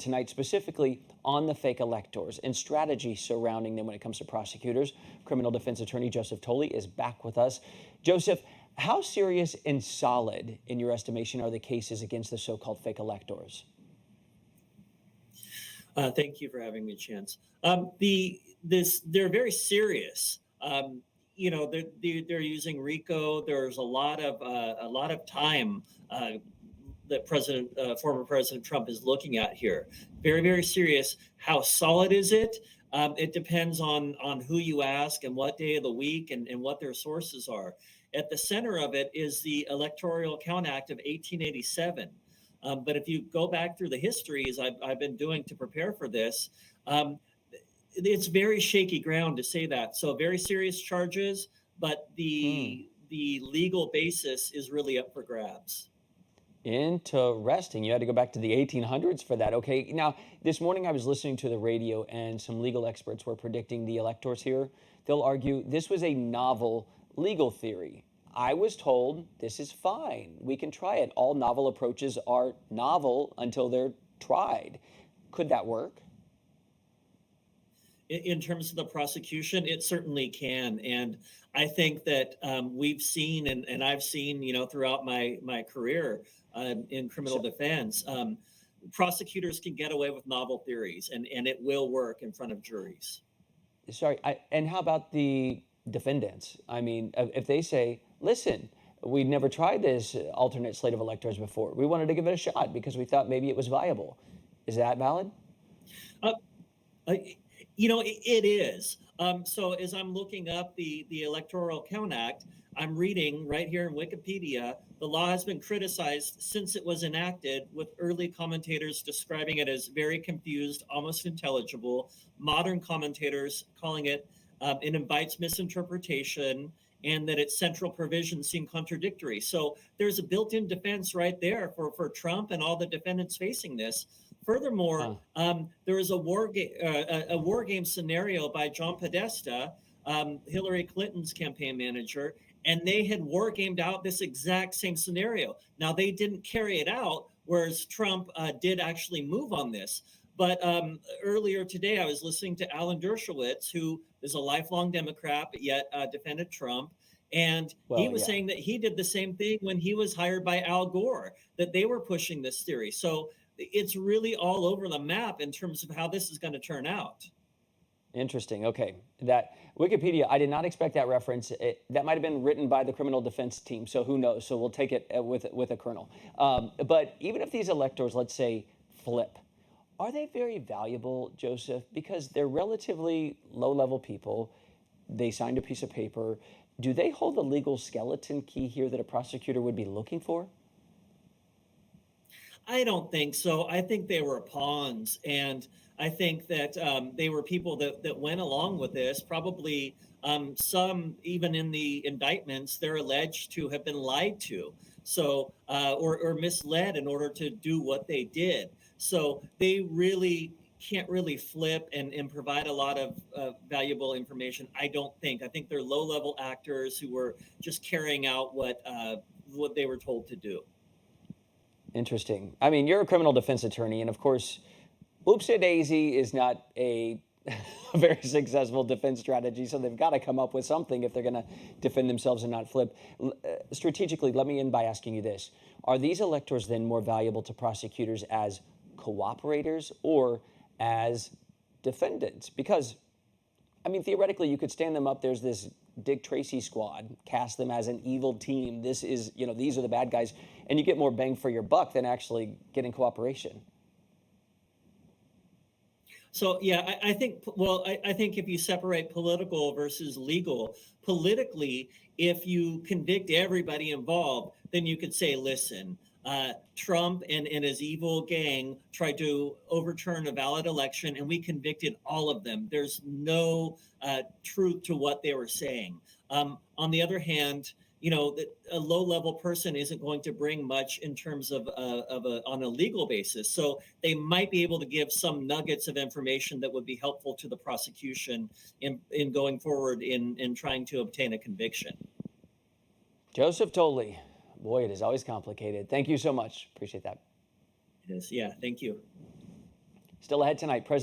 tonight, specifically on the fake electors and strategy surrounding them when it comes to prosecutors. Criminal defense attorney Joseph Tully is back with us. Joseph, how serious and solid, in your estimation, are the cases against the so-called fake electors? Thank you for having me, Chance. They're very serious. They're using RICO. There's a lot of time that former President Trump is looking at here. Very, very serious. How solid is it? It depends on who you ask and what day of the week and what their sources are. At the center of it is the Electoral Count Act of 1887. But if you go back through the histories I've been doing to prepare for this, it's very shaky ground to say that. So very serious charges, but the legal basis is really up for grabs. Interesting. You had to go back to the 1800s for that. Okay. Now, this morning I was listening to the radio and some legal experts were predicting the electors here. They'll argue this was a novel legal theory. I was told this is fine. We can try it. All novel approaches are novel until they're tried. Could that work? In terms of the prosecution, it certainly can. And I think that we've seen, and I've seen, throughout my career in criminal defense, prosecutors can get away with novel theories, and it will work in front of juries. Sorry, and how about the defendants? I mean, if they say, listen, we'd never tried this alternate slate of electors before. We wanted to give it a shot because we thought maybe it was viable. Is that valid? It is. So as I'm looking up the Electoral Count Act, I'm reading right here in Wikipedia, the law has been criticized since it was enacted, with early commentators describing it as very confused, almost intelligible. Modern commentators calling it it invites misinterpretation, and that its central provisions seem contradictory. So there's a built-in defense right there for Trump and all the defendants facing this. Furthermore, there is a war game scenario by John Podesta, Hillary Clinton's campaign manager, and they had war gamed out this exact same scenario. Now, they didn't carry it out, whereas Trump did actually move on this. But earlier today, I was listening to Alan Dershowitz, who is a lifelong Democrat, but yet defended Trump. And he was saying that he did the same thing when he was hired by Al Gore, that they were pushing this theory. So it's really all over the map in terms of how this is going to turn out. Interesting. Okay. That Wikipedia, I did not expect that reference. That might have been written by the criminal defense team. So who knows? So we'll take it with a kernel. But even if these electors, let's say, flip, are they very valuable, Joseph? Because they're relatively low-level people. They signed a piece of paper. Do they hold the legal skeleton key here that a prosecutor would be looking for? I don't think so. I think they were pawns. And I think that they were people that went along with this. Probably some, even in the indictments, they're alleged to have been lied to. So, or misled in order to do what they did. So they really can't really flip and provide a lot of valuable information. I don't think. I think they're low-level actors who were just carrying out what they were told to do. Interesting. I mean, you're a criminal defense attorney, and of course, whoopsie-daisy is not a very successful defense strategy, so they've got to come up with something if they're going to defend themselves and not flip. Strategically, let me end by asking you this. Are these electors then more valuable to prosecutors as cooperators or as defendants? Because, I mean, theoretically, you could stand them up. There's this Dick Tracy squad, cast them as an evil team. This is, these are the bad guys. And you get more bang for your buck than actually getting cooperation. So, yeah, I think if you separate political versus legal, politically, if you convict everybody involved, then you could say, listen, Trump and his evil gang tried to overturn a valid election, and we convicted all of them. There's no truth to what they were saying. On the other hand, a low-level person isn't going to bring much in terms of on a legal basis. So they might be able to give some nuggets of information that would be helpful to the prosecution in going forward in trying to obtain a conviction. Joseph Tully. Boy, it is always complicated. Thank you so much. Appreciate that. It is. Yeah, thank you. Still ahead tonight, President